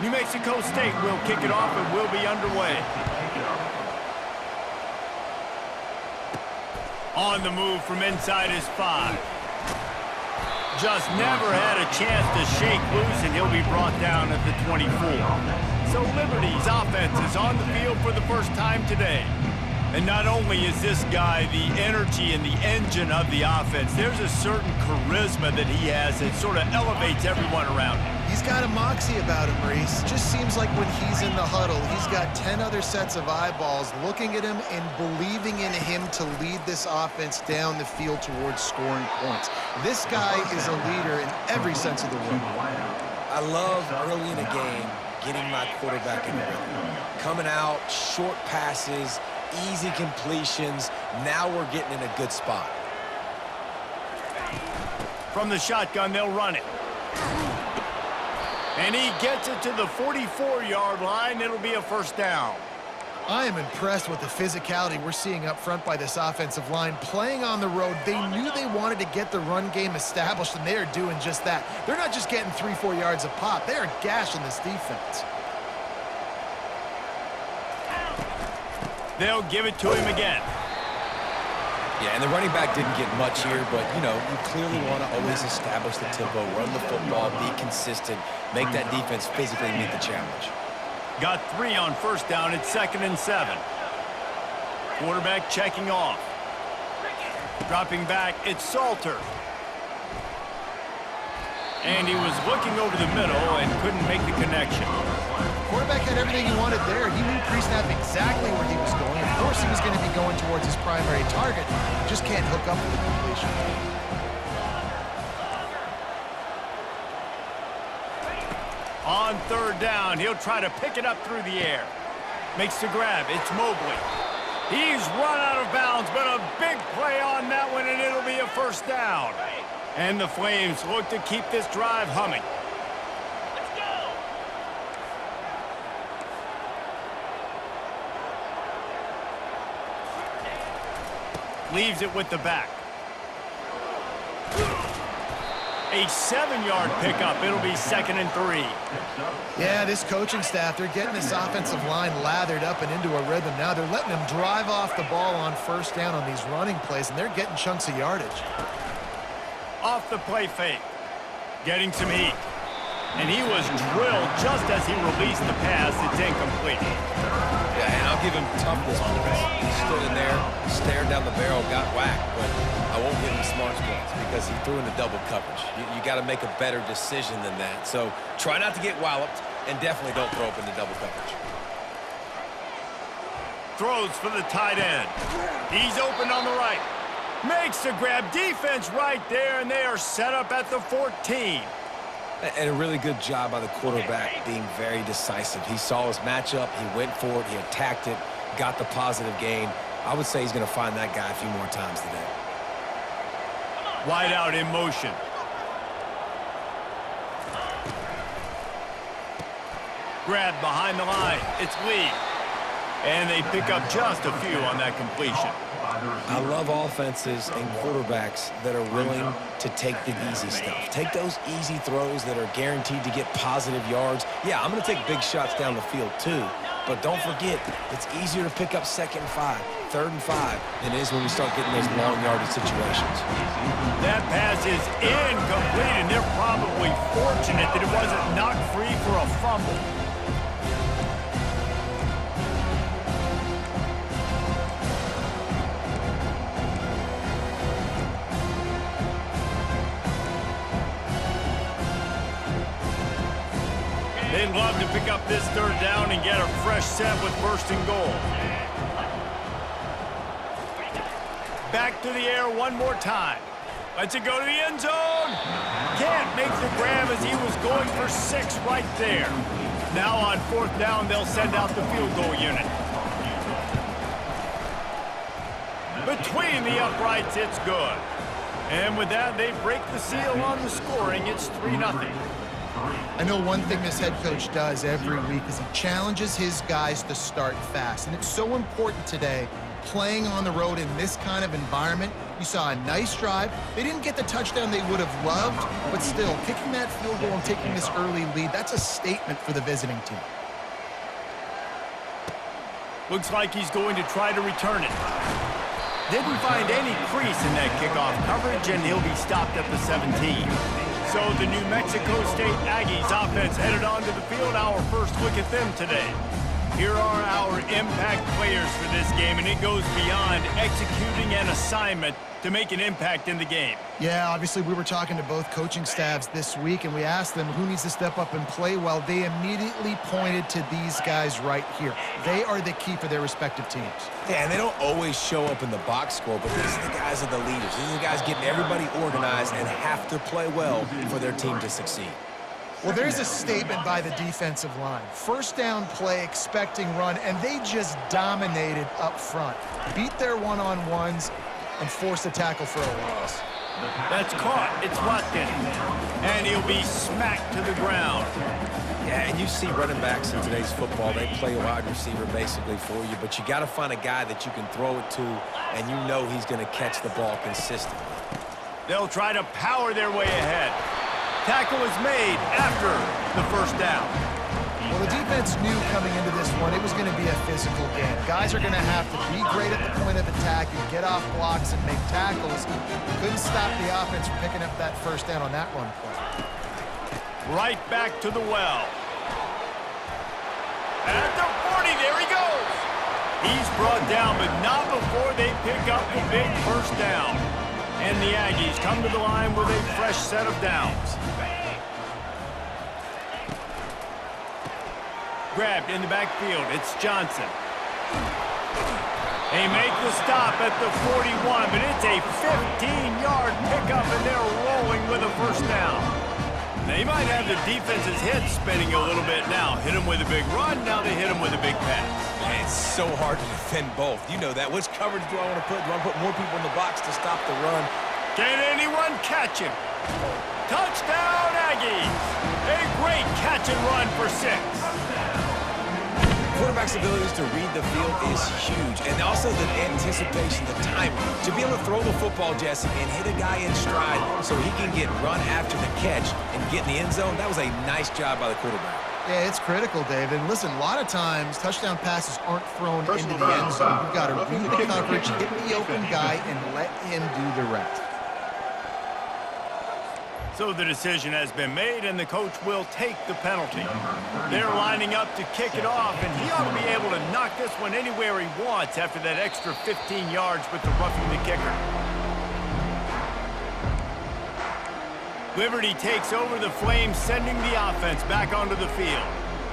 New Mexico State will kick it off and will be underway. On the move from inside his 5. Just never had a chance to shake loose, and he'll be brought down at the 24. So Liberty's offense is on the field for the first time today. And not only is this guy the energy and the engine of the offense, there's a certain charisma that he has that sort of elevates everyone around him. He's got a moxie about him, Reese. Just seems like when he's in the huddle, he's got 10 other sets of eyeballs looking at him and believing in him to lead this offense down the field towards scoring points. This guy is a leader in every sense of the word. I love early in a game getting my quarterback in the rhythm. Coming out, short passes, easy completions. Now we're getting in a good spot. From the shotgun, they'll run it. And he gets it to the 44-yard line. It'll be a first down. I am impressed with the physicality we're seeing up front by this offensive line. Playing on the road, they knew they wanted to get the run game established, and they are doing just that. They're not just getting 3-4 yards a pop. They are gashing this defense. They'll give it to him again. Yeah, and the running back didn't get much here, but, you know, you clearly want to always establish the tempo, run the football, be consistent, make that defense physically meet the challenge. Got 3 on first down. It's 2nd and 7. Quarterback checking off. Dropping back, it's Salter. And he was looking over the middle and couldn't make the connection. Quarterback had everything he wanted there. He knew pre-snap exactly where he was going. Of course he was going to be going towards his primary target. Just can't hook up with the completion. On 3rd down, he'll try to pick it up through the air. Makes the grab. It's Mobley. He's run out of bounds, but a big play on that one, and it'll be a first down. And the Flames look to keep this drive humming. Leaves it with the back. A 7-yard pickup. It'll be 2nd and 3. Yeah, this coaching staff, they're getting this offensive line lathered up and into a rhythm. Now they're letting them drive off the ball on first down on these running plays, and they're getting chunks of yardage. Off the play fake. Getting some heat. And he was drilled just as he released the pass. It's incomplete. Yeah, and I'll give him toughness points. He stood in there, stared down the barrel, got whacked, but I won't give him smarts points because he threw into double coverage. You got to make a better decision than that. So try not to get walloped, and definitely don't throw up into double coverage. Throws for the tight end. He's open on the right. Makes the grab. Defense right there, and they are set up at the 14. And a really good job by the quarterback being very decisive. He saw his matchup, he went for it, he attacked it, got the positive gain. I would say he's going to find that guy a few more times today. Wide out in motion. Grab behind the line. It's Lee. And they pick up just a few on that completion. I love offenses and quarterbacks that are willing to take the easy stuff. Take those easy throws that are guaranteed to get positive yards. Yeah, I'm going to take big shots down the field too, but don't forget, it's easier to pick up 2nd and 5, 3rd and 5 than it is when we start getting those long yardage situations. That pass is incomplete, and they're probably fortunate that it wasn't knocked free for a fumble. They'd love to pick up this 3rd down and get a fresh set with 1st and goal. Back to the air one more time. Lets it go to the end zone. Can't make the grab as he was going for 6 right there. Now on 4th down, they'll send out the field goal unit. Between the uprights, it's good. And with that, they break the seal on the scoring. It's 3-0. I know one thing this head coach does every week is he challenges his guys to start fast. And it's so important today playing on the road in this kind of environment. You saw a nice drive. They didn't get the touchdown they would have loved, but still, kicking that field goal and taking this early lead, that's a statement for the visiting team. Looks like he's going to try to return it. Didn't find any crease in that kickoff coverage, and he'll be stopped at the 17. So the New Mexico State Aggies offense headed onto the field. Our first look at them today. Here are our impact players for this game, and it goes beyond executing an assignment to make an impact in the game. Yeah, obviously we were talking to both coaching staffs this week, and we asked them who needs to step up and play well. They immediately pointed to these guys right here. They are the key for their respective teams. Yeah, and they don't always show up in the box score, but these are the guys that are the leaders. These are the guys getting everybody organized and have to play well for their team to succeed. Well, there's a statement by the defensive line. First down play, expecting run, and they just dominated up front. Beat their one-on-ones and forced a tackle for a loss. That's caught. It's Watkins. And he'll be smacked to the ground. Yeah, and you see running backs in today's football, they play wide receiver basically for you, but you got to find a guy that you can throw it to, and you know he's going to catch the ball consistently. They'll try to power their way ahead. Tackle is made after the first down. Well, the defense knew coming into this one it was going to be a physical game. Guys are going to have to be great at the point of attack and get off blocks and make tackles. Couldn't stop the offense from picking up that first down on that run play. Right back to the well. At the 40, there he goes. He's brought down, but not before they pick up the big first down. And the Aggies come to the line with a fresh set of downs. Grabbed in the backfield, it's Johnson. They make the stop at the 41, but it's a 15-yard pickup, and they're rolling with a first down. They might have the defense's head spinning a little bit now. Hit him with a big run, now they hit him with a big pass. Man, it's so hard to defend both. You know that. Which coverage do I want to put? Do I put more people in the box to stop the run? Can anyone catch him? Touchdown, Aggies! A great catch and run for 6. Quarterback's abilities to read the field is huge, and also the anticipation, the timing. To be able to throw the football, Jesse, and hit a guy in stride so he can get run after the catch and get in the end zone, that was a nice job by the quarterback. Yeah, it's critical, Dave. And listen, a lot of times touchdown passes aren't thrown into the end zone. You've got to read the coverage, hit the open guy, and let him do the rest. So the decision has been made, and the coach will take the penalty. They're lining up to kick it off, and he ought to be able to knock this one anywhere he wants after that extra 15 yards with the roughing the kicker. Liberty takes over the Flames, sending the offense back onto the field.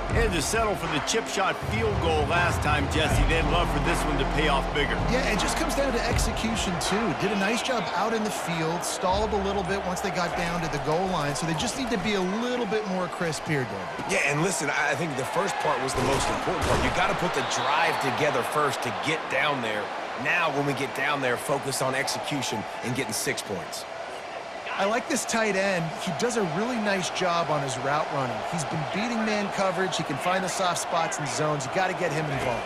They had to settle for the chip shot field goal last time, Jesse. They'd love for this one to pay off bigger. Yeah, it just comes down to execution, too. Did a nice job out in the field, stalled a little bit once they got down to the goal line, so they just need to be a little bit more crisp here, David. Yeah, and listen, I think the first part was the most important part. You got to put the drive together first to get down there. Now, when we get down there, focus on execution and getting 6 points. I like this tight end. He does a really nice job on his route running. He's been beating man coverage. He can find the soft spots and zones. You got to get him involved.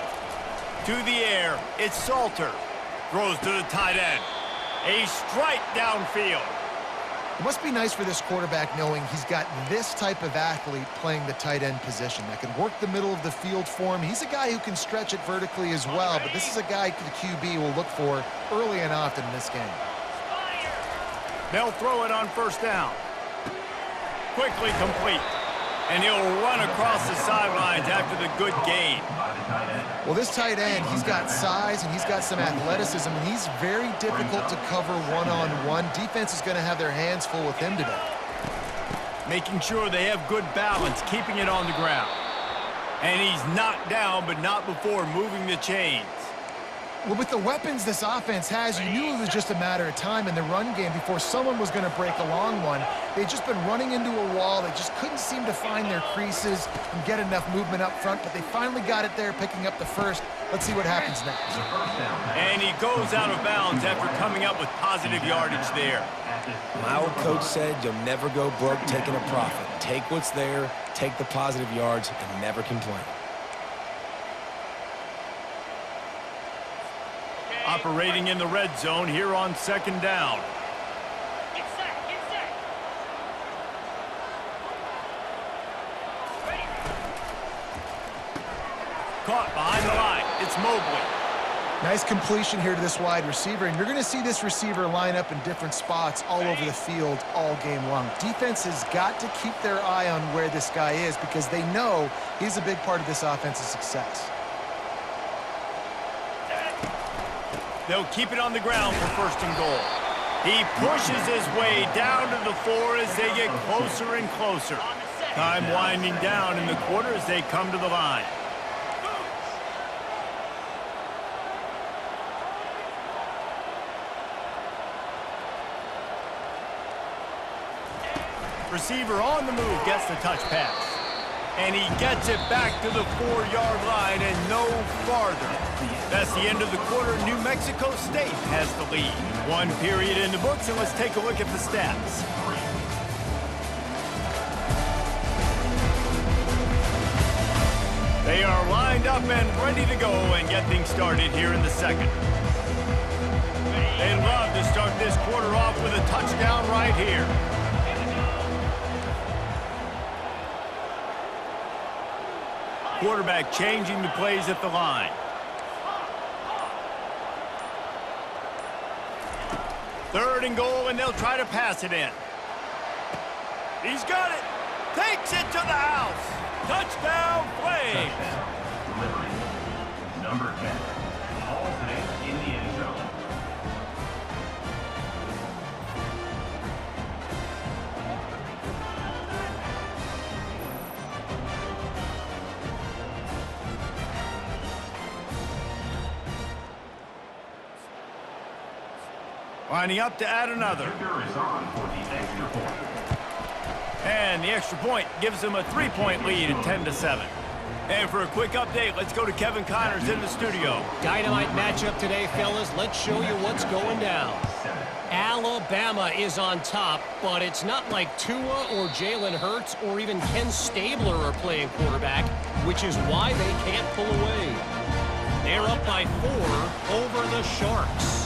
To the air, it's Salter. Throws to the tight end. A strike downfield. It must be nice for this quarterback knowing he's got this type of athlete playing the tight end position that can work the middle of the field for him. He's a guy who can stretch it vertically as well, but this is a guy the QB will look for early and often in this game. They'll throw it on first down. Quickly complete. And he'll run across the sidelines after the good gain. Well, this tight end, he's got size and he's got some athleticism, and he's very difficult to cover one-on-one. Defense is going to have their hands full with him today. Making sure they have good balance, keeping it on the ground. And he's knocked down, but not before moving the chains. Well, with the weapons this offense has, you knew it was just a matter of time in the run game before someone was going to break a long one. They'd just been running into a wall. They just couldn't seem to find their creases and get enough movement up front, but they finally got it there, picking up the first. Let's see what happens next. And he goes out of bounds after coming up with positive yardage there. My old coach said you'll never go broke taking a profit. Take what's there, take the positive yards, and never complain. Operating in the red zone here on 2nd down. Get set, get set. Ready. Caught behind the line. It's Mobley. Nice completion here to this wide receiver, and you're going to see this receiver line up in different spots all over the field all game long. Defense has got to keep their eye on where this guy is because they know he's a big part of this offense's success. They'll keep it on the ground for 1st and goal. He pushes his way down to the floor as they get closer and closer. Time winding down in the quarter as they come to the line. Receiver on the move gets the touch pass. And he gets it back to the 4-yard line and no farther. That's the end of the quarter. New Mexico State has the lead. 1 period in the books, and let's take a look at the stats. They are lined up and ready to go and get things started here in the 2nd. They love to start this quarter off with a touchdown right here. Quarterback changing the plays at the line. Third and goal, and they'll try to pass it in. He's got it. Takes it to the house. Touchdown, Flames. Number 10. Hall's it in the end zone. Lining up to add another. Kicker is on for the extra point. And the extra point gives them a 3-point lead at 10-7. And for a quick update, let's go to Kevin Connors in the studio. Dynamite matchup today, fellas. Let's show you what's going down. Alabama is on top, but it's not like Tua or Jalen Hurts or even Ken Stabler are playing quarterback, which is why they can't pull away. They're up by 4 over the Sharks.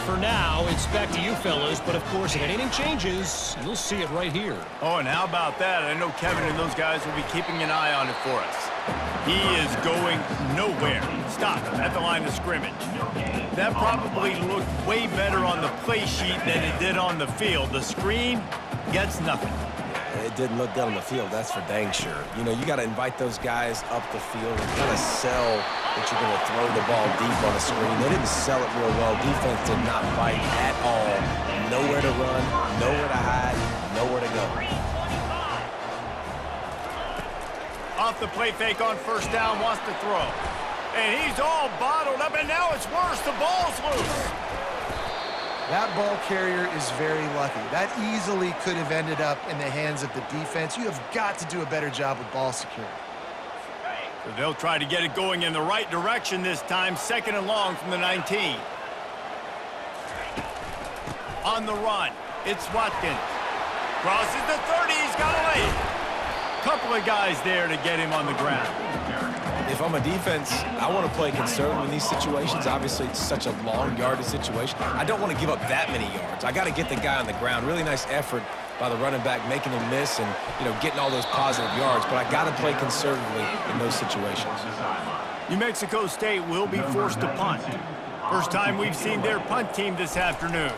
For now, it's back to you fellas, but of course, if anything changes, you'll see it right here. Oh, and how about that? I know Kevin and those guys will be keeping an eye on it for us. He is going nowhere. Stop at the line of scrimmage. That probably looked way better on the play sheet than it did on the field. The screen gets nothing. It didn't look good on the field, that's for dang sure. You know, you got to invite those guys up the field and kind of sell that you're going to throw the ball deep on the screen. They didn't sell it real well. Defense did not bite at all. Nowhere to run, nowhere to hide, nowhere to go. Off the play fake on 1st down, wants to throw. And he's all bottled up, and now it's worse. The ball's loose. That ball carrier is very lucky. That easily could have ended up in the hands of the defense. You have got to do a better job with ball security. So they'll try to get it going in the right direction this time. 2nd and long from the 19. On the run, it's Watkins. Crosses the 30, he's got a lead. Couple of guys there to get him on the ground. If I'm a defense, I want to play conservative in these situations. Obviously, it's such a long yardage situation. I don't want to give up that many yards. I got to get the guy on the ground. Really nice effort by the running back, making him miss and, you know, getting all those positive yards. But I got to play conservatively in those situations. New Mexico State will be forced to punt. First time we've seen their punt team this afternoon.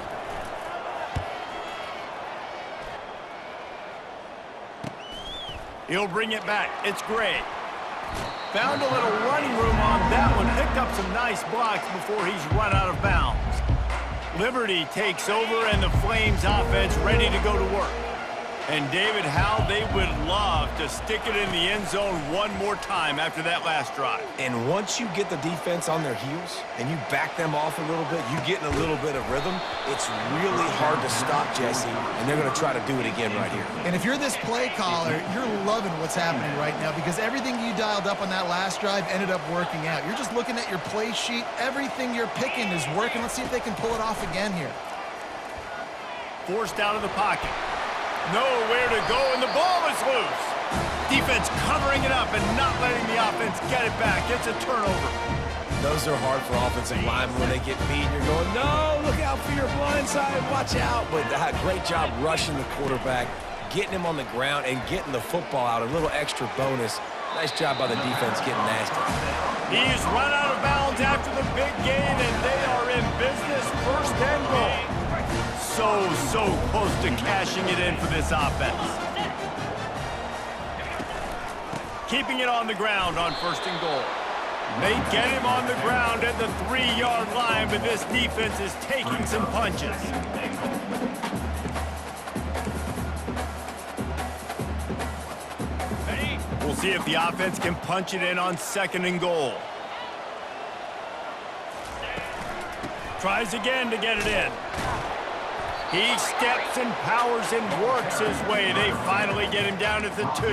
He'll bring it back. It's Gray. Found a little running room on that one. Picked up some nice blocks before he's run out of bounds. Liberty takes over and the Flames offense ready to go to work. And David, how they would love to stick it in the end zone one more time after that last drive. And once you get the defense on their heels and you back them off a little bit, you get in a little bit of rhythm, it's really hard to stop Jesse, and they're going to try to do it again right here. And if you're this play caller, you're loving what's happening right now because everything you dialed up on that last drive ended up working out. You're just looking at your play sheet. Everything you're picking is working. Let's see if they can pull it off again here. Forced out of the pocket. Nowhere to go, and the ball is loose. Defense covering it up and not letting the offense get it back. It's a turnover. Those are hard for offensive linemen when they get beat. You're going, no, look out for your blind side, watch out. But great job rushing the quarterback, getting him on the ground, and getting the football out. A little extra bonus. Nice job by the defense getting nasty. He's run out of bounds after the big gain, and they are in business. First and goal. So close to cashing it in for this offense. Keeping it on the ground on first and goal. They get him on the ground at the 3-yard line, but this defense is taking some punches. We'll see if the offense can punch it in on second and goal. Tries again to get it in. He steps and powers and works his way. They finally get him down at the 2.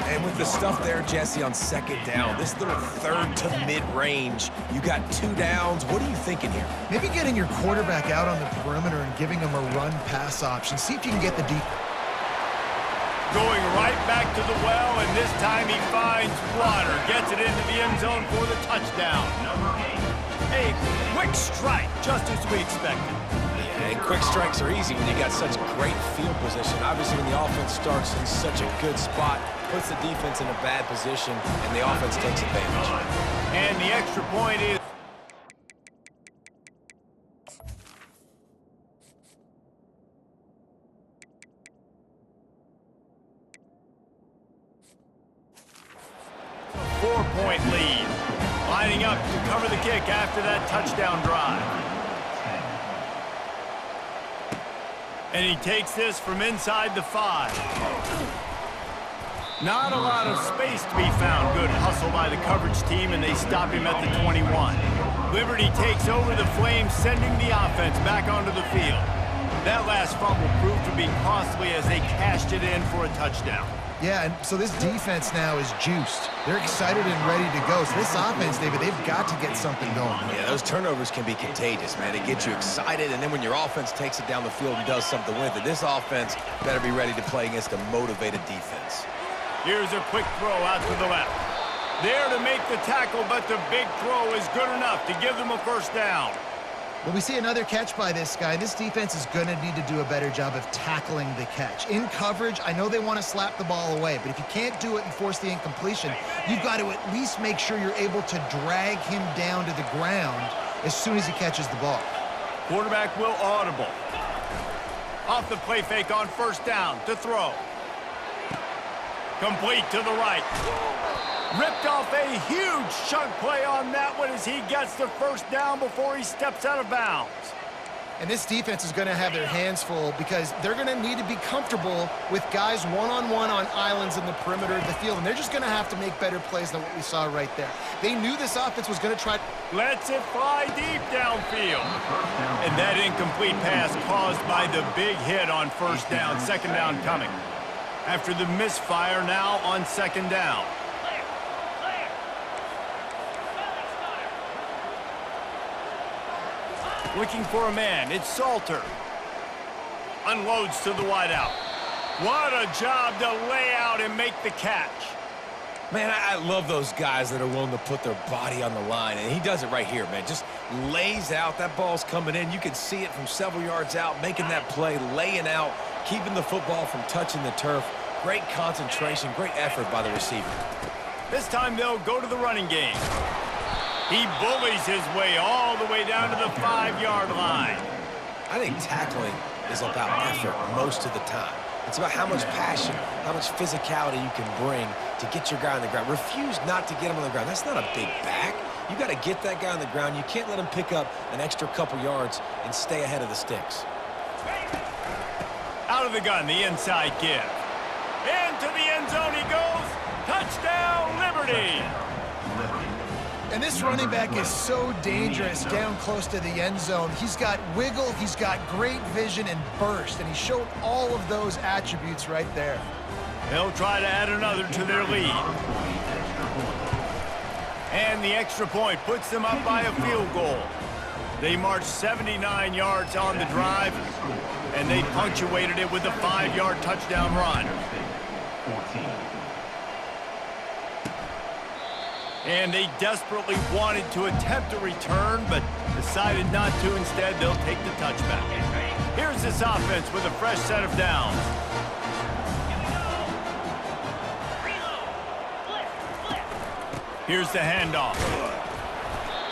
And with the stuff there, Jesse, on second down, this little third to mid-range, you got 2 downs. What are you thinking here? Maybe getting your quarterback out on the perimeter and giving him a run-pass option. See if you can get the deep. Going right back to the well, and this time he finds water. Gets it into the end zone for the touchdown. A quick strike, just as we expected. And quick strikes are easy when you got such great field position. Obviously, when the offense starts in such a good spot, puts the defense in a bad position, and the offense takes advantage. And the extra point is... a 4-point lead. Lining up to cover the kick after that touchdown drive. And he takes this from inside the 5. Not a lot of space to be found. Good hustle by the coverage team, and they stop him at the 21. Liberty takes over the Flames, sending the offense back onto the field. That last fumble proved to be costly as they cashed it in for a touchdown. Yeah, and so this defense now is juiced. They're excited and ready to go. So this offense, David, they've got to get something going. Yeah, those turnovers can be contagious, man. It gets you excited, and then when your offense takes it down the field and does something with it, this offense better be ready to play against a motivated defense. Here's a quick throw out to the left. There to make the tackle, but the big throw is good enough to give them a first down. Well, we see another catch by this guy. This defense is going to need to do a better job of tackling the catch. In coverage, I know they want to slap the ball away, but if you can't do it and force the incompletion, you've got to at least make sure you're able to drag him down to the ground as soon as he catches the ball. Quarterback will audible. Off the play fake on first down to throw. Complete to the right. Ripped off a huge chunk play on that one as he gets the first down before he steps out of bounds. And this defense is going to have their hands full because they're going to need to be comfortable with guys one-on-one on islands in the perimeter of the field. And they're just going to have to make better plays than what we saw right there. They knew this offense was going to try. Lets it fly deep downfield. And that incomplete pass caused by the big hit on first down. Second down coming. After the misfire, now on second down. Looking for a man. It's Salter. Unloads to the wideout. What a job to lay out and make the catch. Man, I love those guys that are willing to put their body on the line, and he does it right here, man. Just lays out. That ball's coming in. You can see it from several yards out, making that play, laying out, keeping the football from touching the turf. Great concentration, great effort by the receiver. This time they'll go to the running game. He bullies his way all the way down to the 5-yard line. I think tackling is about effort most of the time. It's about how much passion, how much physicality you can bring to get your guy on the ground. Refuse not to get him on the ground. That's not a big back. You got to get that guy on the ground. You can't let him pick up an extra couple yards and stay ahead of the sticks. Out of the gun, the inside give. Into the end zone he goes. Touchdown, Liberty. And this running back is so dangerous down close to the end zone. He's got wiggle, he's got great vision and burst, and he showed all of those attributes right there. They'll try to add another to their lead. And the extra point puts them up by a field goal. They marched 79 yards on the drive, and they punctuated it with a 5-yard touchdown run. And they desperately wanted to attempt a return, but decided not to. Instead, they'll take the touchback. Here's this offense with a fresh set of downs. Here's the handoff.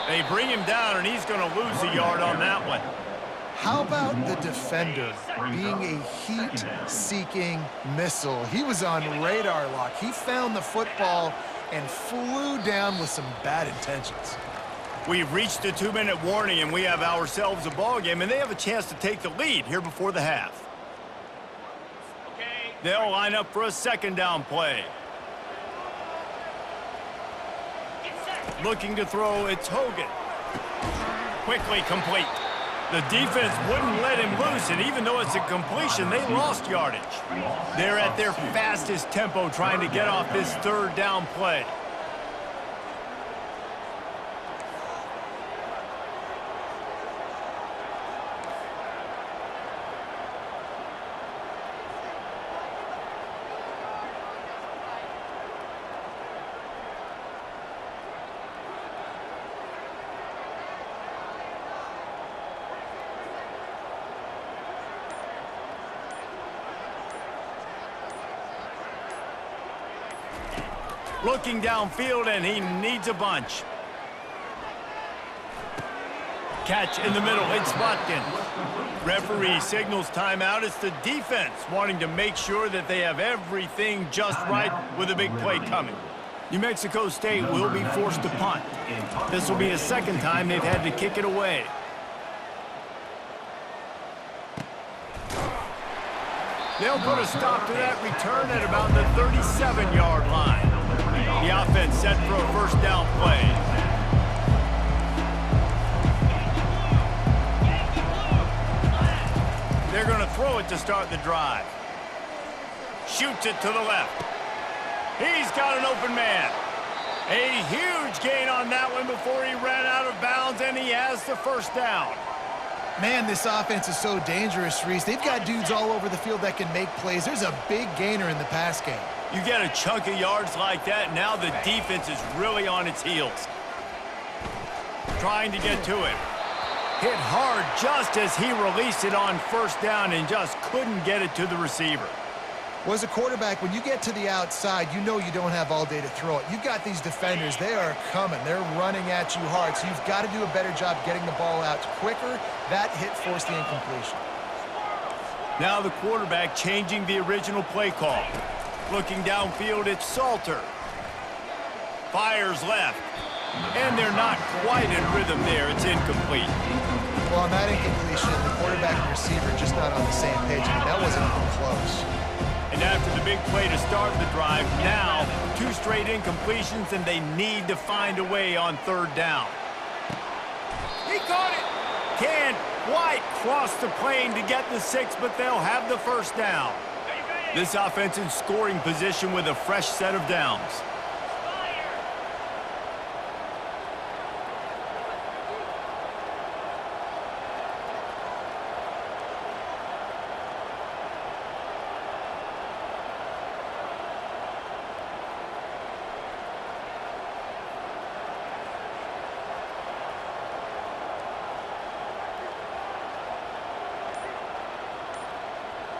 They bring him down, and he's going to lose a yard on that one. How about the defender being a heat-seeking missile? He was on radar lock. He found the football and flew down with some bad intentions. We've reached the 2-minute warning, and we have ourselves a ball game, and they have a chance to take the lead here before the half. Okay. They'll line up for a second down play. Get set. Looking to throw, it's Hogan. Quickly complete. The defense wouldn't let him loose, and even though it's a completion, they lost yardage. They're at their fastest tempo trying to get off this third down play. Looking downfield, and he needs a bunch. Catch in the middle, it's Botkin. Referee signals timeout. It's the defense wanting to make sure that they have everything just right with a big play coming. New Mexico State will be forced to punt. This will be the second time they've had to kick it away. They'll put a stop to that return at about the 37-yard line. The offense set for a first down play. They're going to throw it to start the drive. Shoots it to the left. He's got an open man. A huge gain on that one before he ran out of bounds, and he has the first down. Man, this offense is so dangerous, Reese. They've got dudes all over the field that can make plays. There's a big gainer in the pass game. You get a chunk of yards like that, now the defense is really on its heels. Trying to get to it. Hit hard just as he released it on first down and just couldn't get it to the receiver. Well, as a quarterback, when you get to the outside, you know you don't have all day to throw it. You've got these defenders. They are coming. They're running at you hard, so you've got to do a better job getting the ball out quicker. That hit forced the incompletion. Now the quarterback changing the original play call. Looking downfield, it's Salter. Fires left. And they're not quite in rhythm there. It's incomplete. Well, on that incompletion, the quarterback and receiver just not on the same page. I mean, that wasn't even close. And after the big play to start the drive, now 2 straight incompletions, and they need to find a way on third down. He caught it. Can't quite cross the plane to get the 6, but they'll have the first down. This offense in scoring position with a fresh set of downs.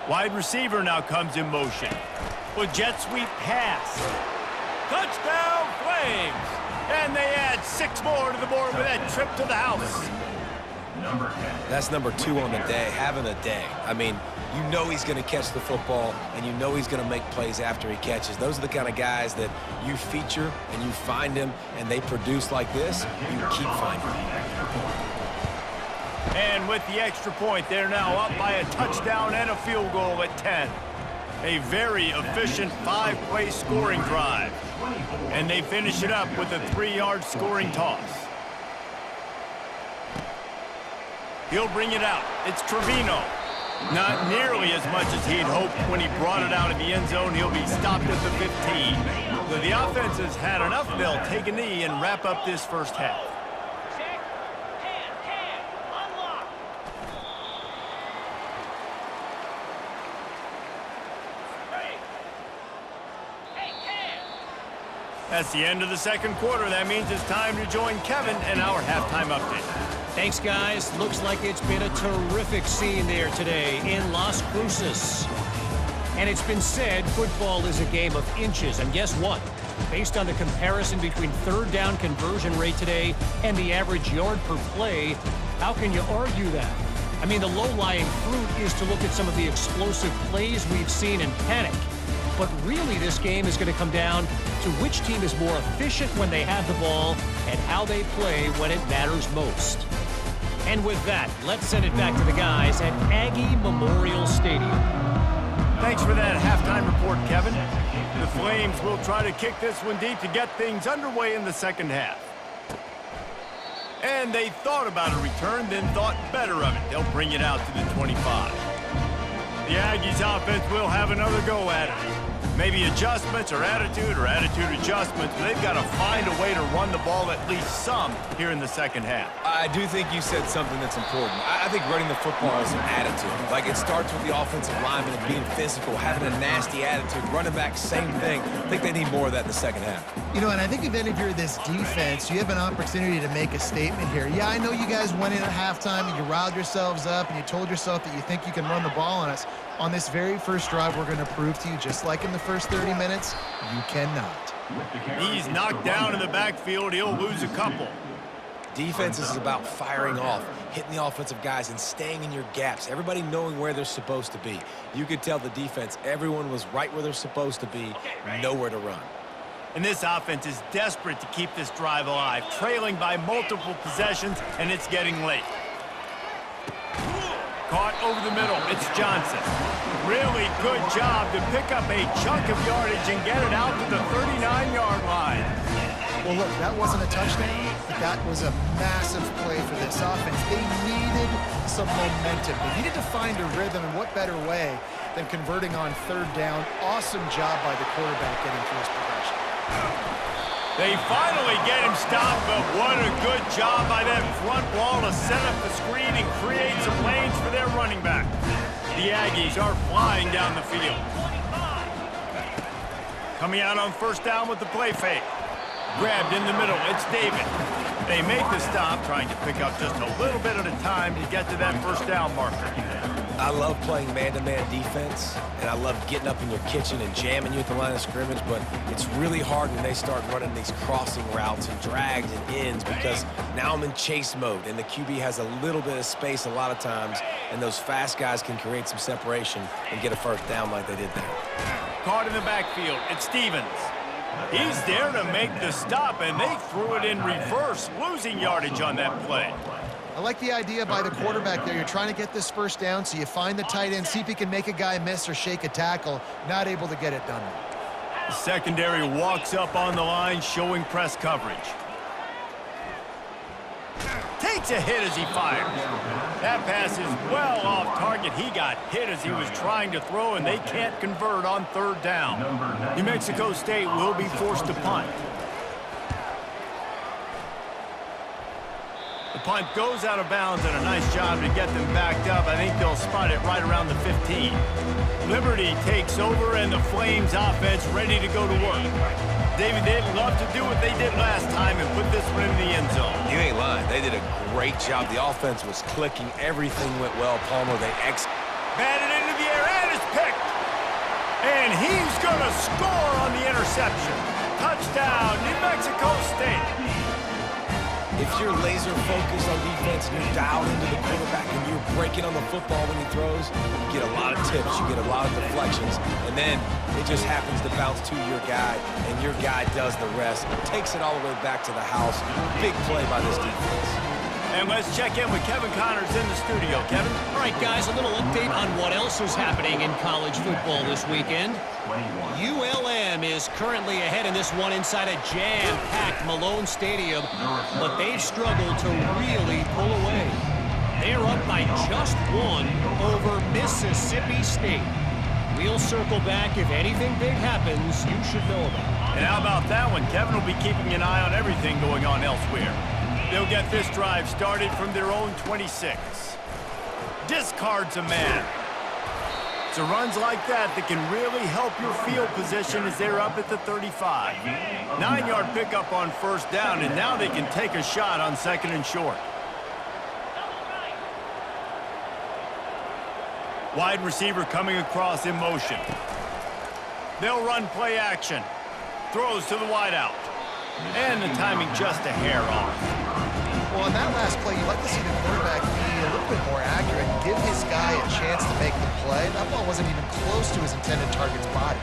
Wide receiver now comes in motion. With jet sweep pass. Touchdown Flames! And they add 6 more to the board with that trip to the house. That's number 2 on the day, having a day. I mean, you know he's going to catch the football, and you know he's going to make plays after he catches. Those are the kind of guys that you feature and you find them, and they produce like this, you keep finding them. And with the extra point, they're now up by a touchdown and a field goal at 10. A very efficient 5-play scoring drive. And they finish it up with a 3-yard scoring toss. He'll bring it out. It's Trevino. Not nearly as much as he'd hoped when he brought it out of the end zone. He'll be stopped at the 15. So the offense has had enough. They'll take a knee and wrap up this first half. That's the end of the second quarter. That means it's time to join Kevin and our halftime update. Thanks, guys. Looks like it's been a terrific scene there today in Las Cruces. And it's been said football is a game of inches. And guess what? Based on the comparison between third down conversion rate today and the average yard per play, how can you argue that? I mean, the low-lying fruit is to look at some of the explosive plays we've seen in panic. But really, this game is going to come down to which team is more efficient when they have the ball and how they play when it matters most. And with that, let's send it back to the guys at Aggie Memorial Stadium. Thanks for that halftime report, Kevin. The Flames will try to kick this one deep to get things underway in the second half. And they thought about a return, then thought better of it. They'll bring it out to the 25. The Aggies offense will have another go at it. Maybe adjustments or attitude adjustments, but they've got to find a way to run the ball at least some here in the second half. I do think you said something that's important. I think running the football is an attitude. Like, it starts with the offensive lineman and being physical, having a nasty attitude. Running back, same thing. I think they need more of that in the second half. You know, and I think if you're this defense, you have an opportunity to make a statement here. Yeah, I know you guys went in at halftime and you riled yourselves up and you told yourself that you think you can run the ball on us. On this very first drive, we're going to prove to you, just like in the first 30 minutes, you cannot. He's knocked down in the backfield. He'll lose a couple. Defense is about firing off, hitting the offensive guys, and staying in your gaps. Everybody knowing where they're supposed to be. You could tell the defense, everyone was right where they're supposed to be, nowhere to run. And this offense is desperate to keep this drive alive, trailing by multiple possessions, and it's getting late. Caught over the middle, it's Johnson. Really good job to pick up a chunk of yardage and get it out to the 39-yard line. Well, look, that wasn't a touchdown, but that was a massive play for this offense. They needed some momentum. They needed to find a rhythm, and what better way than converting on third down. Awesome job by the quarterback getting through his progression. They finally get him stopped, but what a good job by that front wall to set up the screen and create some lanes for their running back. The Aggies are flying down the field. Coming out on first down with the play fake. Grabbed in the middle, it's David. They make the stop, trying to pick up just a little bit at a time to get to that first down marker. I love playing man-to-man defense, and I love getting up in your kitchen and jamming you at the line of scrimmage, but it's really hard when they start running these crossing routes and drags and ends, because now I'm in chase mode, and the QB has a little bit of space a lot of times, and those fast guys can create some separation and get a first down like they did there. Caught in the backfield, it's Stevens. He's there to make the stop, and they threw it in reverse, losing yardage on that play. I like the idea by the quarterback there. You're trying to get this first down, so you find the tight end, see if he can make a guy miss or shake a tackle. Not able to get it done. The secondary walks up on the line, showing press coverage. Takes a hit as he fires. That pass is well off target. He got hit as he was trying to throw, and they can't convert on third down. New Mexico State will be forced to punt. The punt goes out of bounds, and a nice job to get them backed up. I think they'll spot it right around the 15. Liberty takes over, and the Flames offense ready to go to work. David, they'd love to do what they did last time and put this one in the end zone. You ain't lying. They did a great job. The offense was clicking. Everything went well. Palmer, they batted into the air, and it's picked. And he's going to score on the interception. Touchdown, New Mexico State. If you're laser focused on defense and you're dialed into the quarterback and you're breaking on the football when he throws, you get a lot of tips, you get a lot of deflections, and then it just happens to bounce to your guy, and your guy does the rest. Takes it all the way back to the house. Big play by this defense. And let's check in with Kevin Connors in the studio. Kevin? All right, guys, a little update on what else is happening in college football this weekend. ULM is currently ahead in this one inside a jam-packed Malone Stadium, but they've struggled to really pull away. They're up by just one over Mississippi State. We'll circle back. If anything big happens, you should know about it. And how about that one? Kevin will be keeping an eye on everything going on elsewhere. They'll get this drive started from their own 26. Discards a man. It's the runs like that that can really help your field position as they're up at the 35. 9-yard pickup on first down, and now they can take a shot on second and short. Wide receiver coming across in motion. They'll run play action. Throws to the wideout. And the timing just a hair off. Well, on that last play, you'd like to see the quarterback be a little bit more accurate and give his guy a chance to make the play. That ball wasn't even close to his intended target's body.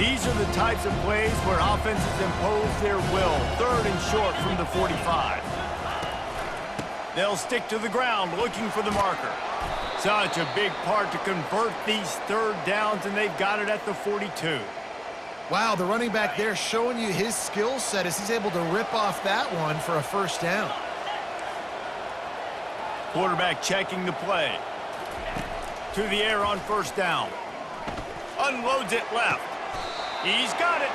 These are the types of plays where offenses impose their will. Third and short from the 45. They'll stick to the ground looking for the marker. Such a big part to convert these third downs, and they've got it at the 42. Wow, the running back there showing you his skill set as he's able to rip off that one for a first down. Quarterback checking the play. To the air on first down. Unloads it left. He's got it.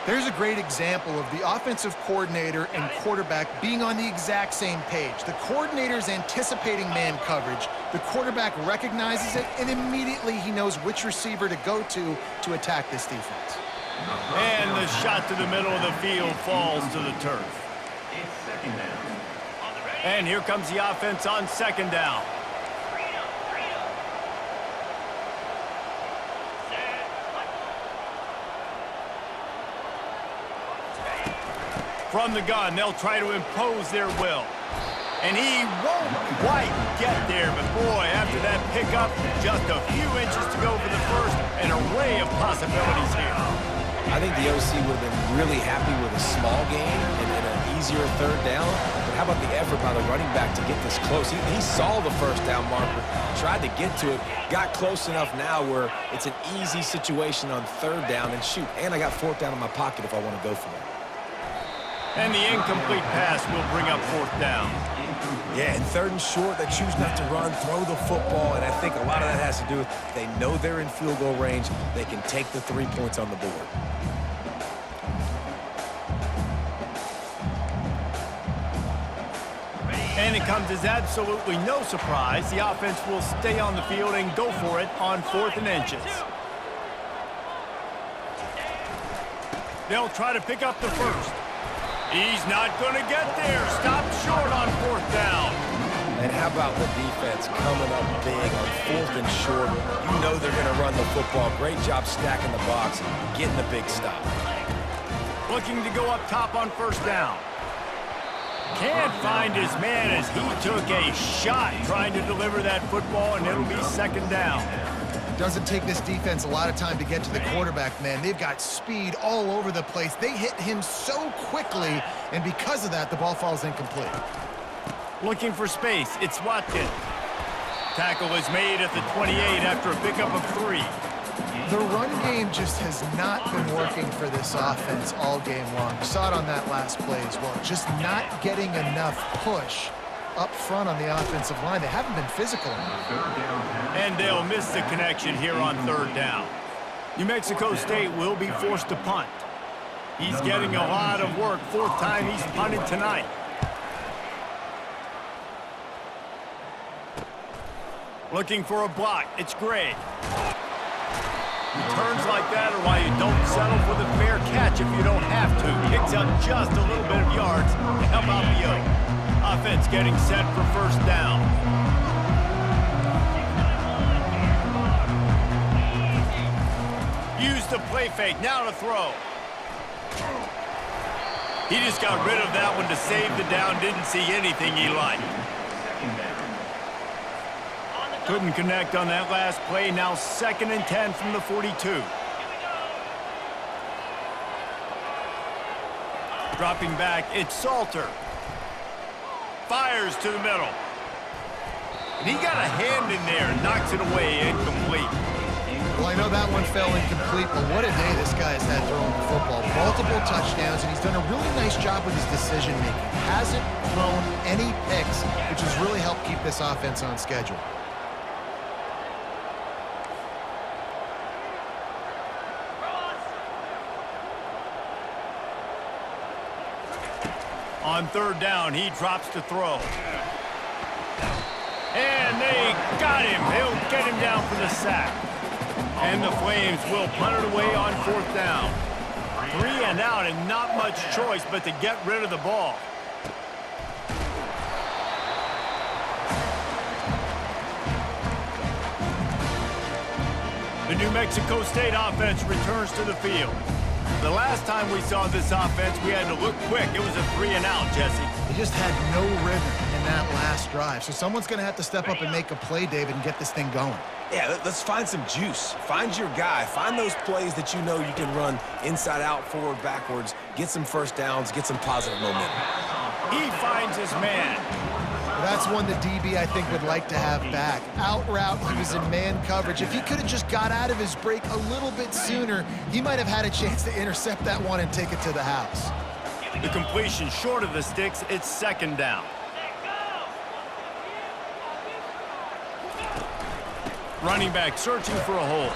There's a great example of the offensive coordinator and quarterback being on the exact same page. The coordinator's anticipating man coverage. The quarterback recognizes it, and immediately he knows which receiver to go to attack this defense. And the shot to the middle of the field falls to the turf. It's second down. And here comes the offense on second down. From the gun, they'll try to impose their will. And he won't quite get there, but boy, after that pickup, just a few inches to go for the first, an array of possibilities here. I think the OC would have been really happy with a small gain and an easier third down. But how about the effort by the running back to get this close? He saw the first down marker, tried to get to it, got close enough now where it's an easy situation on third down. And shoot, and I got fourth down in my pocket if I want to go for it. And the incomplete pass will bring up fourth down. Yeah, and third and short, they choose not to run, throw the football, and I think a lot of that has to do with they know they're in field goal range. They can take the 3 points on the board. And it comes as absolutely no surprise. The offense will stay on the field and go for it on 4th and inches. They'll try to pick up the first. He's not going to get there. Stopped short on 4th down. And how about the defense coming up big on 4th and short? You know they're going to run the football. Great job stacking the box, getting the big stop. Looking to go up top on first down. Can't find his man as he took a shot trying to deliver that football, and it'll be second down. Doesn't take this defense a lot of time to get to the quarterback, man. They've got speed all over the place. They hit him so quickly, and because of that, the ball falls incomplete. Looking for space, it's Watkins. Tackle is made at the 28 after a pickup of 3. The run game just has not been working for this offense all game long. We saw it on that last play as well. Just not getting enough push up front on the offensive line. They haven't been physical enough. And they'll miss the connection here on third down. New Mexico State will be forced to punt. He's getting a lot of work. 4th time he's punted tonight. Looking for a block. It's Gray. Returns like that are why you don't settle for the fair catch if you don't have to. Picks up just a little bit of yards to help out the Oak. Offense getting set for first down. Use the play fake. Now to throw. He just got rid of that one to save the down. Didn't see anything he liked. Couldn't connect on that last play. Now 2nd and 10 from the 42. Dropping back, it's Salter. Fires to the middle. And he got a hand in there and knocks it away, incomplete. Well, I know that one fell incomplete, but what a day this guy has had throwing the football. Multiple touchdowns, and he's done a really nice job with his decision-making. Hasn't thrown any picks, which has really helped keep this offense on schedule. On third down, he drops to throw. got him. He'll get him down for the sack. And the Flames will punt it away on 4th down. 3 and out and not much choice but to get rid of the ball. The New Mexico State offense returns to the field. The last time we saw this offense, we had to look quick. It was a 3 and out, Jesse. They just had no rhythm in that last drive. So someone's going to have to step up and make a play, David, and get this thing going. Yeah, let's find some juice. Find your guy. Find those plays that you know you can run inside out, forward, backwards, get some first downs, get some positive momentum. He finds his man. That's one the DB, I think, would like to have back. Out route, he was in man coverage. If he could have just got out of his break a little bit sooner, he might have had a chance to intercept that one and take it to the house. The completion short of the sticks, it's 2nd down. Running back searching for a hole.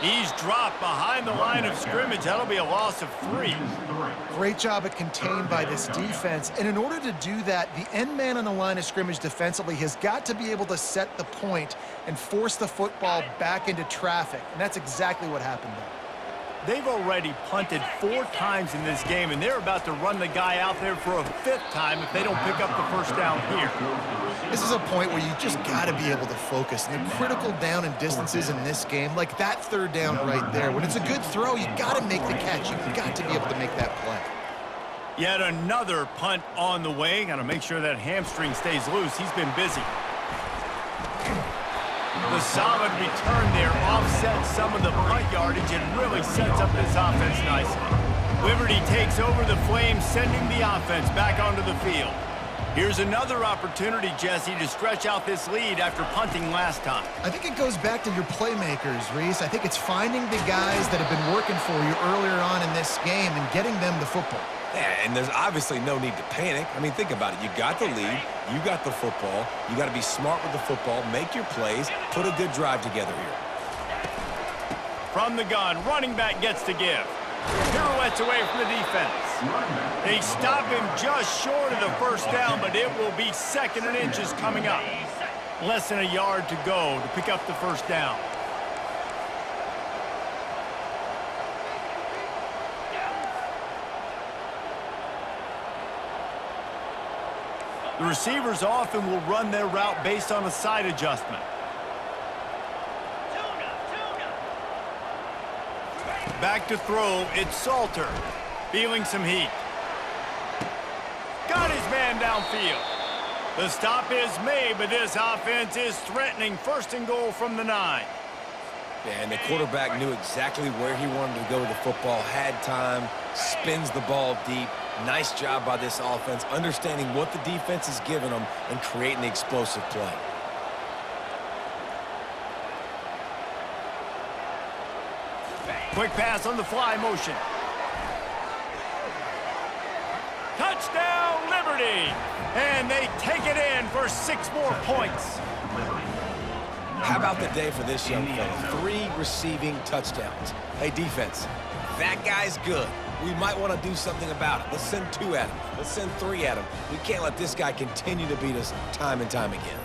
He's dropped behind the line of scrimmage. That'll be a loss of 3. Great job at contained by this defense. And in order to do that, the end man on the line of scrimmage defensively has got to be able to set the point and force the football back into traffic. And that's exactly what happened there. They've already punted 4 times in this game, and they're about to run the guy out there for a 5th time if they don't pick up the first down here. This is a point where you just got to be able to focus. And the critical down and distances in this game, like that 3rd down right there, when it's a good throw, you got to make the catch. You've got to be able to make that play. Yet another punt on the way. Got to make sure that hamstring stays loose. He's been busy. The solid return there offsets some of the punt yardage and really sets up this offense nicely. Liberty takes over the Flames, sending the offense back onto the field. Here's another opportunity, Jesse, to stretch out this lead after punting last time. I think it goes back to your playmakers, Reese. I think it's finding the guys that have been working for you earlier on in this game and getting them the football. Yeah, and there's obviously no need to panic. I mean, think about it. You got the lead. You got the football. You got to be smart with the football, make your plays, put a good drive together here. From the gun, running back gets to give. Pirouettes away from the defense. They stop him just short of the first down, but it will be 2nd and inches coming up. Less than a yard to go to pick up the first down. The receivers often will run their route based on a side adjustment. Back to throw, it's Salter. Feeling some heat. Got his man downfield. The stop is made, but this offense is threatening 1st and goal from the 9. And the quarterback knew exactly where he wanted to go with the football, had time, spins the ball deep. Nice job by this offense, understanding what the defense is giving them and creating the explosive play. Quick pass on the fly motion. Touchdown, Liberty! And they take it in for 6 more points. How about the day for this young fella? 3 receiving touchdowns. Hey, defense, that guy's good. We might want to do something about it. Let's send 2 at him. Let's send 3 at him. We can't let this guy continue to beat us time and time again.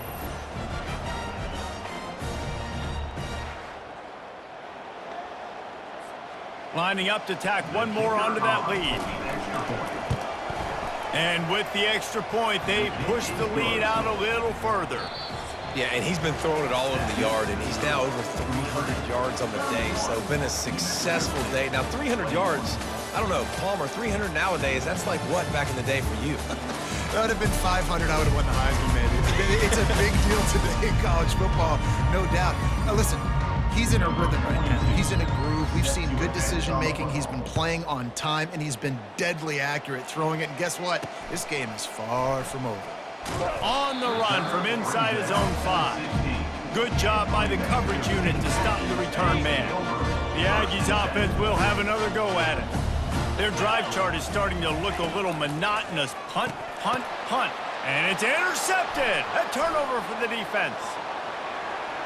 Lining up to tack one more onto that lead. And with the extra point, they push the lead out a little further. Yeah, and he's been throwing it all over the yard, and he's now over 300 yards on the day, so been a successful day. Now, 300 yards, I don't know, Palmer, 300 nowadays, that's like what back in the day for you? That would have been 500. I would have won the Heisman, man. It's a big deal today in college football, no doubt. Now, listen, he's in a rhythm right now. He's in a groove. We've seen good decision-making. He's been playing on time, and he's been deadly accurate throwing it. And guess what? This game is far from over. On the run from inside his own 5. Good job by the coverage unit to stop the return man. The Aggies offense will have another go at it. Their drive chart is starting to look a little monotonous. Punt, punt, punt. And it's intercepted. A turnover for the defense.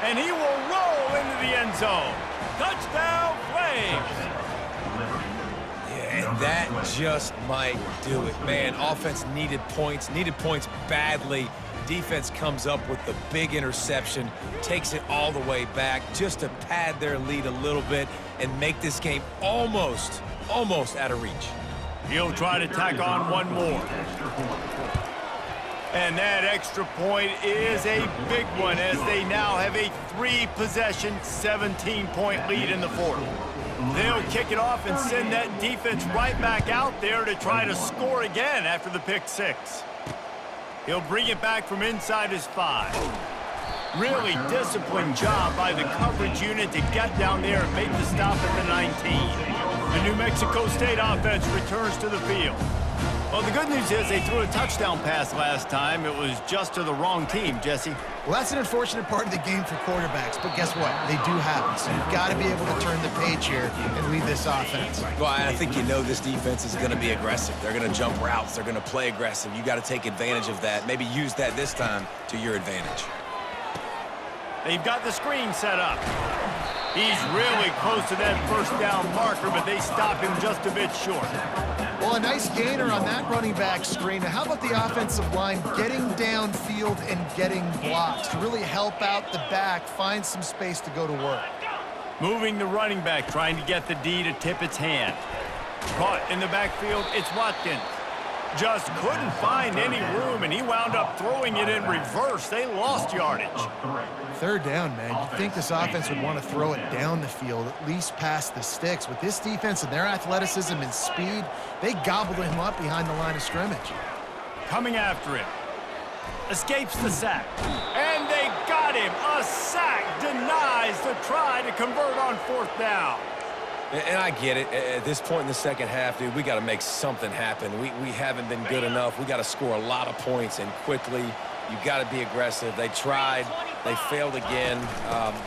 And he will roll into the end zone. Touchdown, Flames. Yeah, and that just might do it. Man, offense needed points badly. Defense comes up with the big interception, takes it all the way back just to pad their lead a little bit and make this game almost out of reach. He'll try to tack on one more. And that extra point is a big one as they now have a 3-possession, 17-point lead in the fourth. They'll kick it off and send that defense right back out there to try to score again after the pick six. He'll bring it back from inside his 5. Really disciplined job by the coverage unit to get down there and make the stop at the 19. The New Mexico State offense returns to the field. Well, the good news is they threw a touchdown pass last time. It was just to the wrong team, Jesse. Well, that's an unfortunate part of the game for quarterbacks, but guess what? They do happen, so you've got to be able to turn the page here and lead this offense. Well, I think you know this defense is going to be aggressive. They're going to jump routes. They're going to play aggressive. You got to take advantage of that. Maybe use that this time to your advantage. They've got the screen set up. He's really close to that first down marker, but they stop him just a bit short. Well, a nice gainer on that running back screen. Now, how about the offensive line getting downfield and getting blocks to really help out the back, find some space to go to work? Moving the running back, trying to get the D to tip its hand. Caught in the backfield, it's Watkins. Just couldn't find any room, and he wound up throwing it in reverse. They lost yardage. Third down, man. You'd think this offense would want to throw it down the field, at least past the sticks. With this defense and their athleticism and speed, they gobbled him up behind the line of scrimmage. Coming after him. Escapes the sack. And they got him. A sack denies the try to convert on fourth down. And I get it. At this point in the second half, dude, we got to make something happen. We haven't been good enough. We got to score a lot of points and quickly. You got to be aggressive. They tried. They failed again.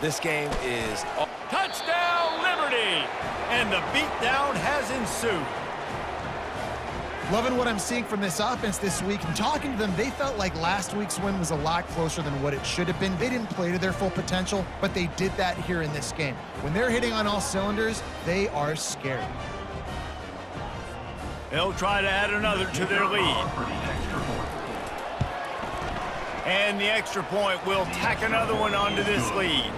This game is... Touchdown, Liberty! And the beatdown has ensued. Loving what I'm seeing from this offense this week. And talking to them, they felt like last week's win was a lot closer than what it should have been. They didn't play to their full potential, but they did that here in this game. When they're hitting on all cylinders, they are scary. They'll try to add another to their lead. And the extra point will tack another one onto this lead.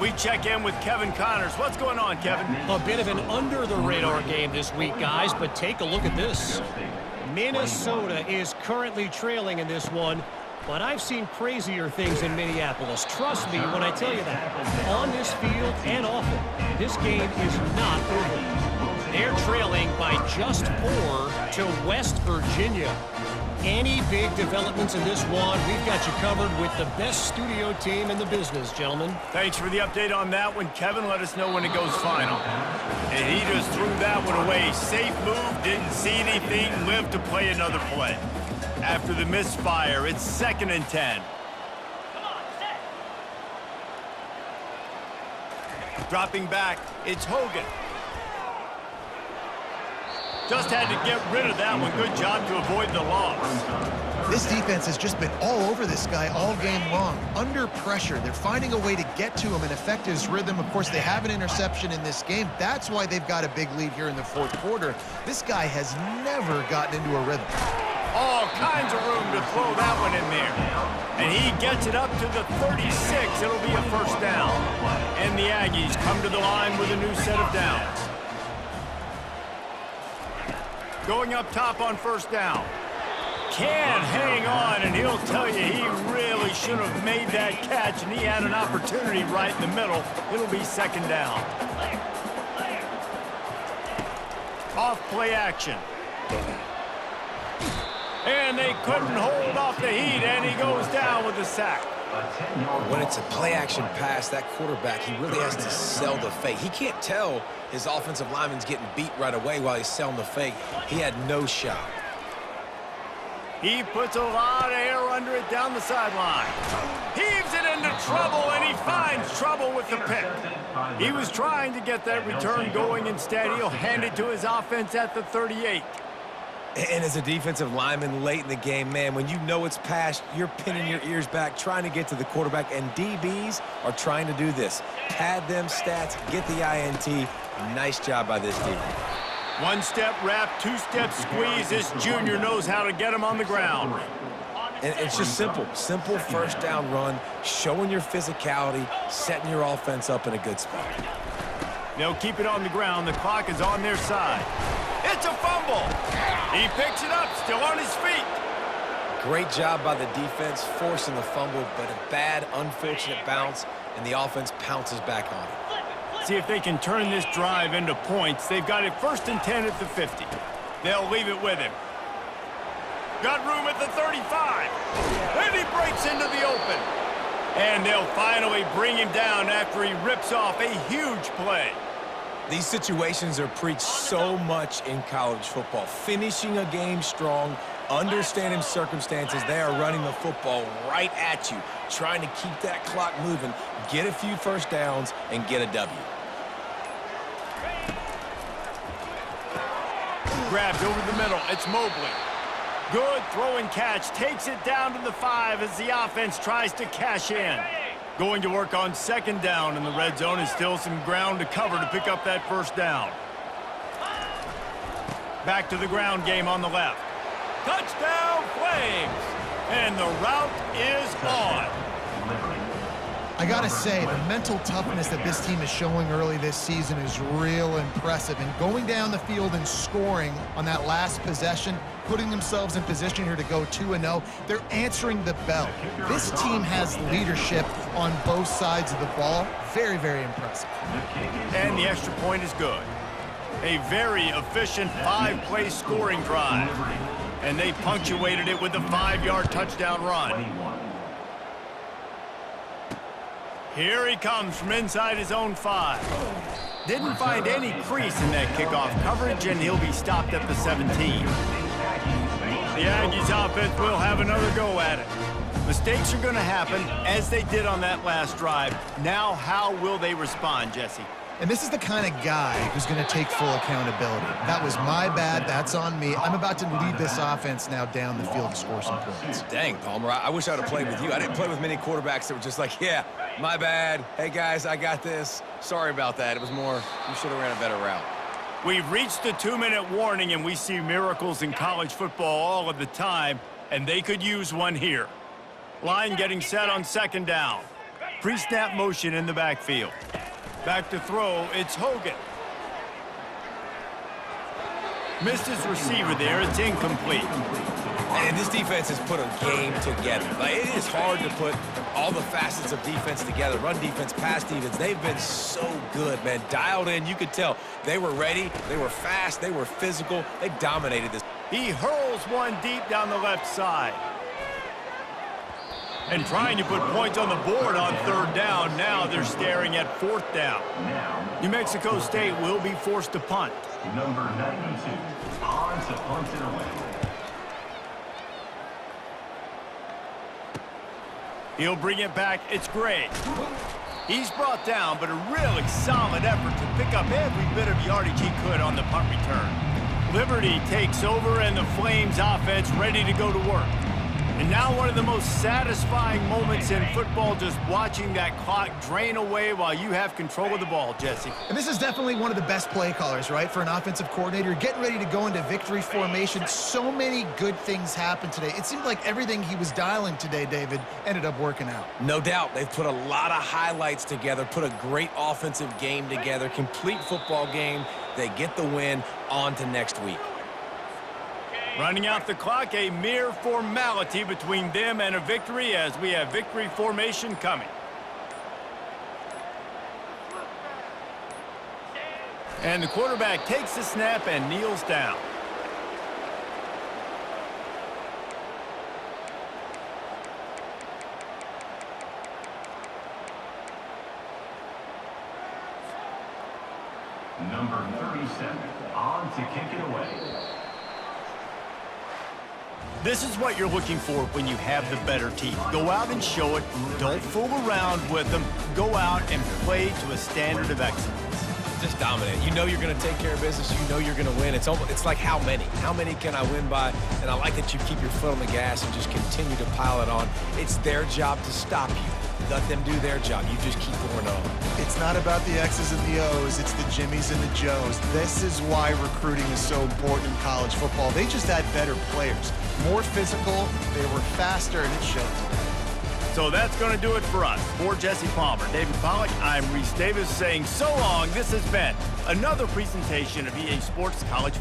We check in with Kevin Connors. What's going on, Kevin? A bit of an under-the-radar game this week, guys, but take a look at this. Minnesota is currently trailing in this one, but I've seen crazier things in Minneapolis. Trust me when I tell you that. On this field and off it, this game is not over. They're trailing by just 4 to West Virginia. Any big developments in this one, we've got you covered with the best studio team in the business, gentlemen. Thanks for the update on that one, Kevin. Let us know when it goes final. And he just threw that one away. Safe move, didn't see anything, lived to play another play. After the misfire, it's 2nd and 10. Dropping back, it's Hogan. Just had to get rid of that one. Good job to avoid the loss. This defense has just been all over this guy all game long. Under pressure, they're finding a way to get to him and affect his rhythm. Of course, they have an interception in this game. That's why they've got a big lead here in the fourth quarter. This guy has never gotten into a rhythm. All kinds of room to throw that one in there. And he gets it up to the 36. It'll be a first down. And the Aggies come to the line with a new set of downs. Going up top on first down. Can hang on, and he'll tell you he really should have made that catch, and he had an opportunity right in the middle. It'll be 2nd down. Off play action. And they couldn't hold off the heat, and he goes down with the sack. When it's a play-action pass, that quarterback, he really has to sell the fake. He can't tell his offensive lineman's getting beat right away while he's selling the fake. He had no shot. He puts a lot of air under it down the sideline. Heaves it into trouble, and he finds trouble with the pick. He was trying to get that return going. Instead, he'll hand it to his offense at the 38. And as a defensive lineman late in the game, man, when you know it's past, you're pinning your ears back, trying to get to the quarterback, and DBs are trying to do this. Pad them stats, get the INT. Nice job by this team. One-step wrap, two-step squeeze. This junior knows how to get him on the ground. And it's just simple. Simple first down run, showing your physicality, setting your offense up in a good spot. They'll keep it on the ground. The clock is on their side. It's a fumble. He picks it up, still on his feet. Great job by the defense forcing the fumble, but a bad, unfortunate bounce, and the offense pounces back on it. See if they can turn this drive into points. They've got it 1st and 10 at the 50. They'll leave it with him. Got room at the 35. And he breaks into the open. And they'll finally bring him down after he rips off a huge play. These situations are preached so much in college football. Finishing a game strong, understanding circumstances. They are running the football right at you, trying to keep that clock moving, get a few first downs, and get a W. Grabbed over the middle. It's Mobley. Good throw and catch. Takes it down to the 5 as the offense tries to cash in. Going to work on 2nd down in the red zone, and still some ground to cover to pick up that 1st down. Back to the ground game on the left. Touchdown Flames! And the route is on. I gotta say, the mental toughness that this team is showing early this season is real impressive. And going down the field and scoring on that last possession, putting themselves in position here to go 2-0, they're answering the bell. This team has leadership on both sides of the ball. Very, very impressive. And the extra point is good. A very efficient 5-play scoring drive. And they punctuated it with a 5-yard touchdown run. Here he comes from inside his own 5. Didn't find any crease in that kickoff coverage, and he'll be stopped at the 17. The Aggies offense will have another go at it. Mistakes are going to happen, as they did on that last drive. Now, how will they respond, Jesse? And this is the kind of guy who's going to take full accountability. That was my bad. That's on me. I'm about to lead this offense now down the field to score some points. Dang, Palmer, I wish I would have played with you. I didn't play with many quarterbacks that were just like, yeah, my bad. Hey, guys, I got this. Sorry about that. It was more, you should have ran a better route. We've reached the 2-minute warning, and we see miracles in college football all of the time, and they could use one here. Line getting set on 2nd down. Pre-snap motion in the backfield. Back to throw, it's Hogan. Missed his receiver there, it's incomplete. And this defense has put a game together. Like, it is hard to put all the facets of defense together. Run defense, pass defense, they've been so good, man. Dialed in, you could tell. They were ready, they were fast, they were physical. They dominated this. He hurls one deep down the left side. And trying to put points on the board on 3rd down. Now they're staring at 4th down. New Mexico State will be forced to punt. Number 92, on to punt it away. He'll bring it back. It's Gray. He's brought down, but a really solid effort to pick up every bit of yardage he could on the punt return. Liberty takes over, and the Flames offense ready to go to work. And now one of the most satisfying moments in football, just watching that clock drain away while you have control of the ball, Jesse. And this is definitely one of the best play callers, right, for an offensive coordinator. Getting ready to go into victory formation. So many good things happened today. It seemed like everything he was dialing today, David, ended up working out. No doubt. They've put a lot of highlights together, put a great offensive game together, complete football game. They get the win. On to next week. Running out the clock, a mere formality between them and a victory as we have victory formation coming. And the quarterback takes the snap and kneels down. Number 37, on to kick it away. This is what you're looking for when you have the better team. Go out and show it. Don't fool around with them. Go out and play to a standard of excellence. Just dominate. You know you're going to take care of business. You know you're going to win. It's like how many? How many can I win by? And I like that you keep your foot on the gas and just continue to pile it on. It's their job to stop you. Let them do their job. You just keep going on. It's not about the X's and the O's. It's the Jimmies and the Joes. This is why recruiting is so important in college football. They just had better players, more physical, they were faster, and it showed today. So that's going to do it for us. For Jesse Palmer, David Pollack, I'm Reese Davis saying so long. This has been another presentation of EA Sports College